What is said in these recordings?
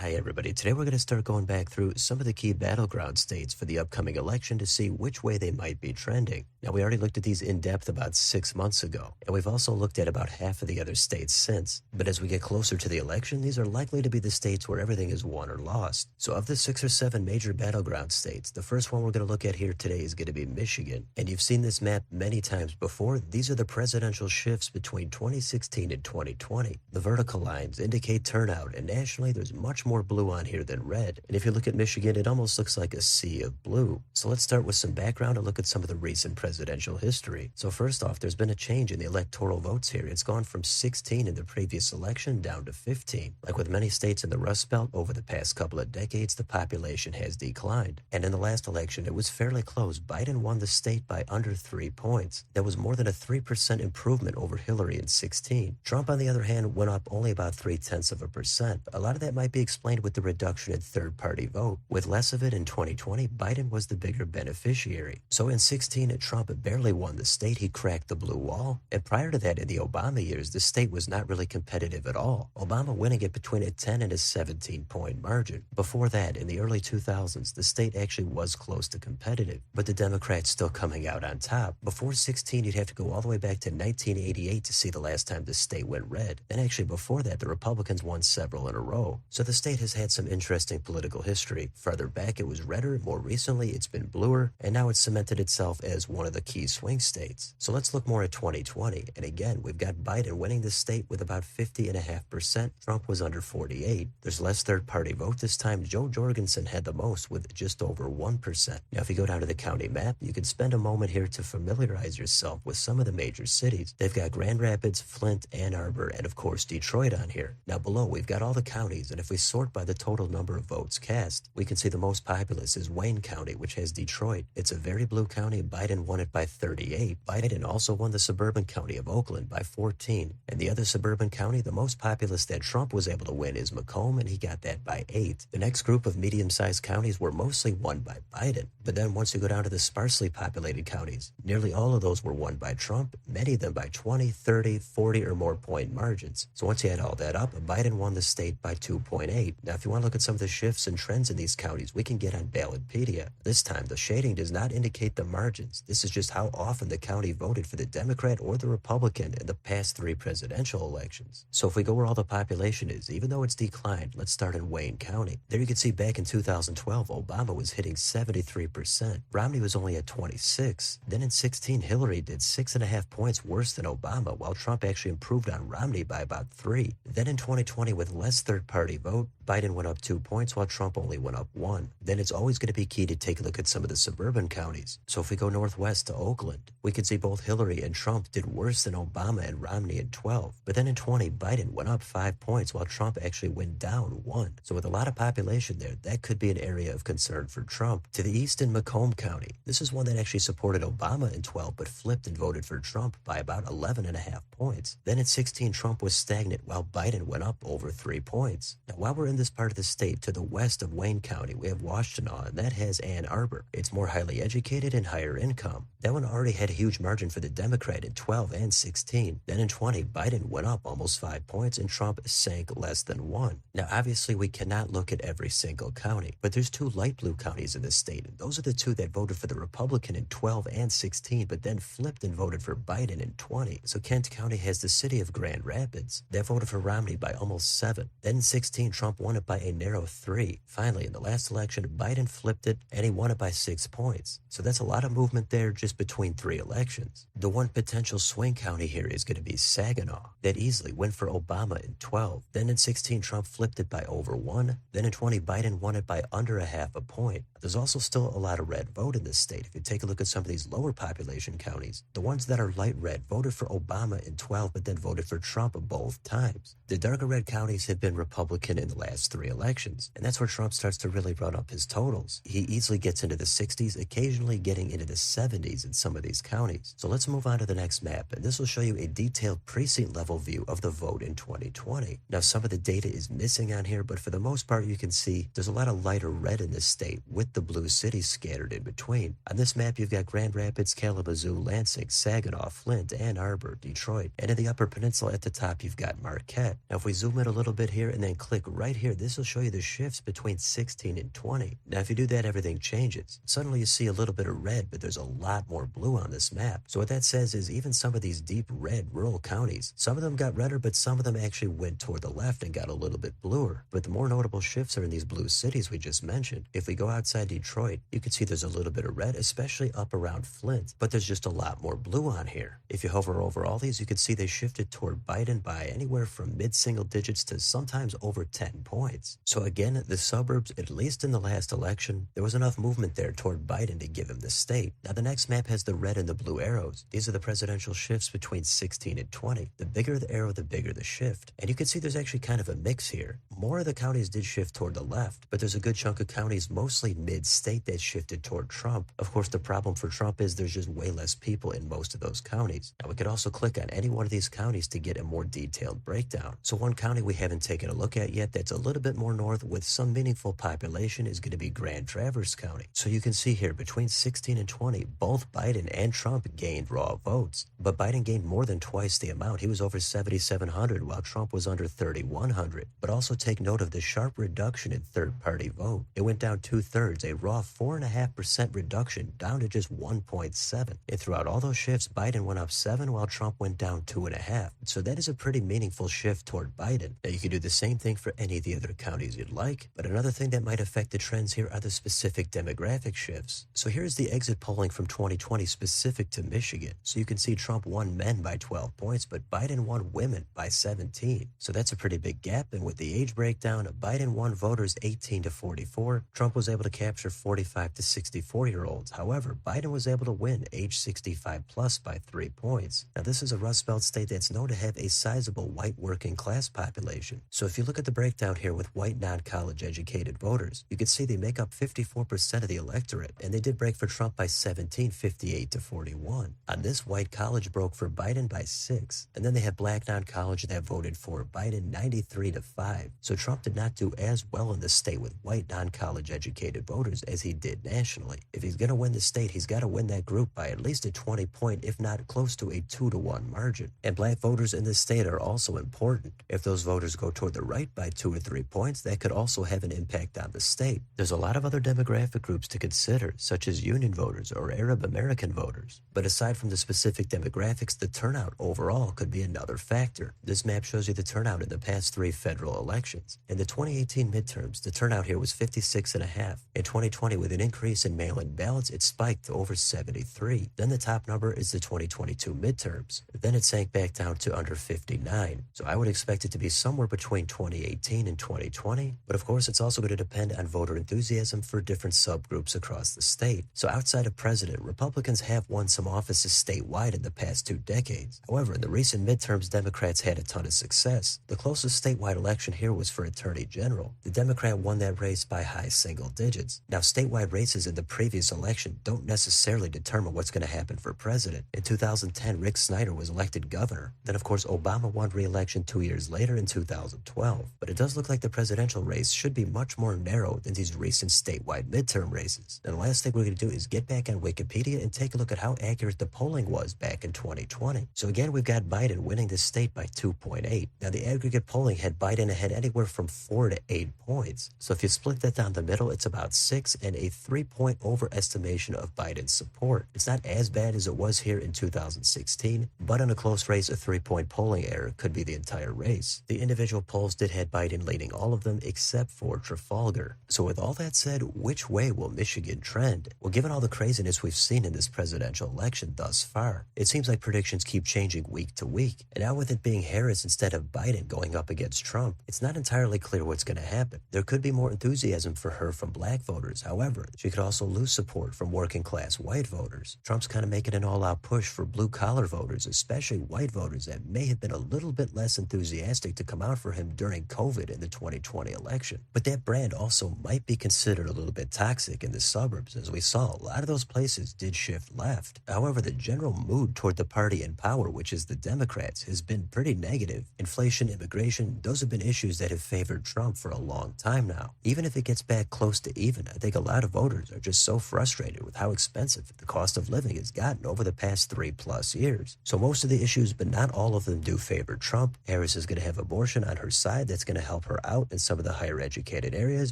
Hi, everybody. Today we're going to start going back through some of the key battleground states for the upcoming election to see which way they might be trending. Now, we already looked at these in depth about 6 months ago, and we've also looked at about half of the other states since. But as we get closer to the election, these are likely to be the states where everything is won or lost. So, of the 6 or 7 major battleground states, the first one we're going to look at here today is going to be Michigan. And you've seen this map many times before. These are the presidential shifts between 2016 and 2020. The vertical lines indicate turnout, and nationally, there's much more blue on here than red. And if you look at Michigan, it almost looks like a sea of blue. So let's start with some background and look at some of the recent presidential history. So first off, there's been a change in the electoral votes here. It's gone from 16 in the previous election down to 15. Like with many states in the Rust Belt, over the past couple of decades, the population has declined. And in the last election, it was fairly close. Biden won the state by under 3 points. That was more than a 3% improvement over Hillary in 16. Trump, on the other hand, went up only about 0.3%. A lot of that might be explained with the reduction in third-party vote. With less of it in 2020, Biden was the bigger beneficiary. So in 16, Trump barely won the state. He cracked the blue wall. And prior to that, in the Obama years, the state was not really competitive at all. Obama winning it between a 10 and a 17-point margin. Before that, in the early 2000s, the state actually was close to competitive, but the Democrats still coming out on top. Before 16, you'd have to go all the way back to 1988 to see the last time the state went red. And actually before that, the Republicans won several in a row. So the state has had some interesting political history. Further back, it was redder. More recently, it's been bluer. And now it's cemented itself as one of the key swing states. So let's look more at 2020. And again, we've got Biden winning the state with about 50.5%. Trump was under 48. There's less third-party vote this time. Joe Jorgensen had the most with just over 1%. Now, if you go down to the county map, you can spend a moment here to familiarize yourself with some of the major cities. They've got Grand Rapids, Flint, Ann Arbor, and of course Detroit on here. Now below, we've got all the counties, and if we sort by the total number of votes cast, we can see the most populous is Wayne County, which has Detroit. It's a very blue county. Biden won it by 38. Biden also won the suburban county of Oakland by 14. And the other suburban county, the most populous that Trump was able to win is Macomb, and he got that by 8. The next group of medium-sized counties were mostly won by Biden. But then once you go down to the sparsely populated counties, nearly all of those were won by Trump, many of them by 20, 30, 40 or more point margins. So once you add all that up, Biden won the state by 2.8. Now, if you want to look at some of the shifts and trends in these counties, we can get on Ballotpedia. This time, the shading does not indicate the margins. This is just how often the county voted for the Democrat or the Republican in the past 3 presidential elections. So if we go where all the population is, even though it's declined, let's start in Wayne County. There you can see back in 2012, Obama was hitting 73%. Romney was only at 26. Then in 16, Hillary did 6.5 points worse than Obama, while Trump actually improved on Romney by about 3. Then in 2020, with less third-party vote, Biden went up 2 points while Trump only went up 1. Then it's always going to be key to take a look at some of the suburban counties. So if we go northwest to Oakland, we can see both Hillary and Trump did worse than Obama and Romney in 12. But then in 20, Biden went up 5 points while Trump actually went down 1. So with a lot of population there, that could be an area of concern for Trump. To the east in Macomb County, this is one that actually supported Obama in 12 but flipped and voted for Trump by about 11.5 points. Then in 16, Trump was stagnant while Biden went up over 3 points. Now while we're in this part of the state, to the west of Wayne County, we have Washtenaw, and that has Ann Arbor. It's more highly educated and higher income. That one already had a huge margin for the Democrat in 12 and 16. Then in 20, Biden went up almost 5 points and Trump sank less than 1. Now obviously we cannot look at every single county, but there's 2 light blue counties in this state, and those are the 2 that voted for the Republican in 12 and 16, but then flipped and voted for Biden in 20. So Kent County has the city of Grand Rapids. That voted for Romney by almost 7. Then in 16, Trump won it by a narrow 3. Finally, in the last election, Biden flipped it, and he won it by 6 points. So that's a lot of movement there just between 3 elections. The one potential swing county here is going to be Saginaw. That easily went for Obama in 12. Then in 16, Trump flipped it by over 1. Then in 20, Biden won it by under a half a point. There's also still a lot of red vote in this state. If you take a look at some of these lower population counties, the ones that are light red voted for Obama in 12, but then voted for Trump both times. The darker red counties have been Republican in the last 3 elections, and that's where Trump starts to really run up his totals. He easily gets into the 60s, occasionally getting into the 70s in some of these counties. So let's move on to the next map, and this will show you a detailed precinct level view of the vote in 2020. Now, some of the data is missing on here, but for the most part, you can see there's a lot of lighter red in this state with the blue cities scattered in between. On this map, you've got Grand Rapids, Kalamazoo, Lansing, Saginaw, Flint, Ann Arbor, Detroit, and in the Upper Peninsula at the top, you've got Marquette. Now, if we zoom in a little bit here and then click right here, this will show you the shifts between 16 and 20. Now, if you do that, everything changes. Suddenly you see a little bit of red, but there's a lot more blue on this map. So what that says is even some of these deep red rural counties, some of them got redder, but some of them actually went toward the left and got a little bit bluer. But the more notable shifts are in these blue cities we just mentioned. If we go outside Detroit, you can see there's a little bit of red, especially up around Flint, but there's just a lot more blue on here. If you hover over all these, you can see they shifted toward Biden by anywhere from mid-single digits to sometimes over 10 points. So again, the suburbs, at least in the last election, there was enough movement there toward Biden to give him the state. Now the next map has the red and the blue arrows. These are the presidential shifts between 16 and 20. The bigger the arrow, the bigger the shift. And you can see there's actually kind of a mix here. More of the counties did shift toward the left, but there's a good chunk of counties, mostly mid-state, that shifted toward Trump. Of course, the problem for Trump is there's just way less people in most of those counties. Now we could also click on any one of these counties to get a more detailed breakdown. So one county we haven't taken a look at yet that's a little bit more north with some meaningful population is going to be Grand Traverse County. So you can see here between 16 and 20, both Biden and Trump gained raw votes. But Biden gained more than twice the amount. He was over 7,700 while Trump was under 3,100. But also take note of the sharp reduction in third-party vote. It went down 2/3, a raw 4.5% reduction down to just 1.7. And throughout all those shifts, Biden went up 7 while Trump went down 2.5. So that is a pretty meaningful shift toward Biden. Now you could do the same thing for any of the other counties you'd like, but another thing that might affect the trends here are the specific demographic shifts. So here's the exit polling from 2020 specific to Michigan. So you can see Trump won men by 12 points, but Biden won women by 17. So that's a pretty big gap. And with the age breakdown, Biden won voters 18 to 44. Trump was able to capture 45 to 64-year-olds. However, Biden was able to win age 65 plus by 3 points. Now this is a Rust Belt state that's known to have a sizable white working class population. So if you look at the breakdown here with white non-college educated voters, you can see they make up 54% of the electorate, and they did break for Trump by 17, 58 to 41. On this, white college broke for Biden by 6, and then they have black non-college that voted for Biden 93 to 5. So Trump did not do as well in the state with white non-college educated voters as he did nationally. If he's going to win the state, he's got to win that group by at least a 20-point, if not close to a 2-to-1 margin. And black voters in this state are also important. If those voters go toward the right by 2 or 3 points, that could also have an impact on the state. There's a lot of other demographic groups to consider, such as union voters or Arab American voters. But aside from the specific demographics, the turnout overall could be another factor. This map shows you the turnout in the past 3 federal elections. In the 2018 midterms, the turnout here was 56.5. In 2020, with an increase in mail-in ballots, it spiked to over 73. Then the top number is the 2022 midterms. Then it sank back down to under 59. So I would expect it to be somewhere between 2018 and 2020. But of course, it's also going to depend on voter enthusiasm for different subgroups across the state. So outside of president, Republicans have won some offices statewide in the past 2 decades. However, in the recent midterms, Democrats had a ton of success. The closest statewide election here was for Attorney General. The Democrat won that race by high single digits. Now, statewide races in the previous election don't necessarily determine what's going to happen for president. In 2010, Rick Snyder was elected governor. Then, of course, Obama won re-election 2 years later in 2012. But it does look like the presidential race should be much more narrow than these recent statewide midterm races. And the last thing we're going to do is get back on Wikipedia and take a look at how accurate the polling was back in 2020. So again, we've got Biden winning the state by 2.8. Now, the aggregate polling had Biden ahead anywhere from 4 to 8 points. So if you split that down the middle, it's about 6 and a 3-point overestimation of Biden's support. It's not as bad as it was here in 2016, but in a close race, a 3-point polling error could be the entire race. The individual polls did have Biden leading all of them except for Trafalgar. So with all that said, which way will Michigan trend? Well, given all the craziness we've seen in this presidential election thus far, it seems like predictions keep changing week to week. And now with it being Harris instead of Biden going up against Trump, it's not entirely clear what's going to happen. There could be more enthusiasm for her from black voters. However, she could also lose support from working class white voters. Trump's kind of making an all-out push for blue-collar voters, especially white voters that may have been a little bit less enthusiastic to come out for him during COVID in the 2020 election. But that brand also might be considered a little bit toxic in the suburbs. As we saw, a lot of those places did shift left. However, the general mood toward the party in power, which is the Democrats, has been pretty negative. Inflation, immigration, those have been issues that have favored Trump for a long time now. Even if it gets back close to even, I think a lot of voters are just so frustrated with how expensive the cost of living has gotten over the past 3+ years. So most of the issues, but not all of them, do favor Trump. Harris is going to have abortion on her side. That's going to help her out in some of the higher educated areas,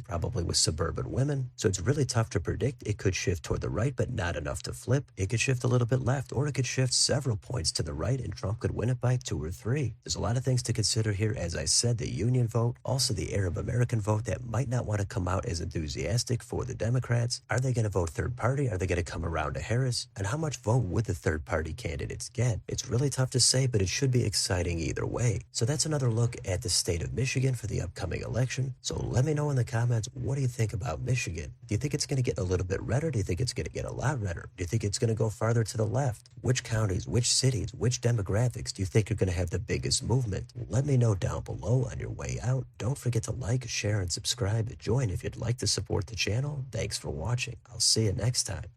probably with suburban women. So it's really tough to predict. It could shift toward the right, but not enough to flip. It could shift a little bit left, or it could shift several points to the right, and Trump could win it by 2 or 3. There's a lot of things to consider here. As I said, the union vote, also the Arab American vote that might not want to come out as enthusiastic for the Democrats. Are they going to vote third party? Are they going to come around to Harris? And how much vote would the third party candidates get? It's really tough to say, but it should be exciting either way. So that's another look at the state of Michigan for the upcoming election. So let me know in the comments, what do you think about Michigan? Do you think it's going to get a little bit redder? Do you think it's going to get a lot redder? Do you think it's going to go farther to the left? Which counties, which cities, which demographics do you think are going to have the biggest movement? Let me know down below on your way out. Don't forget to like, share, and subscribe. Join if you'd like to support the channel. Thanks for watching. I'll see you next time.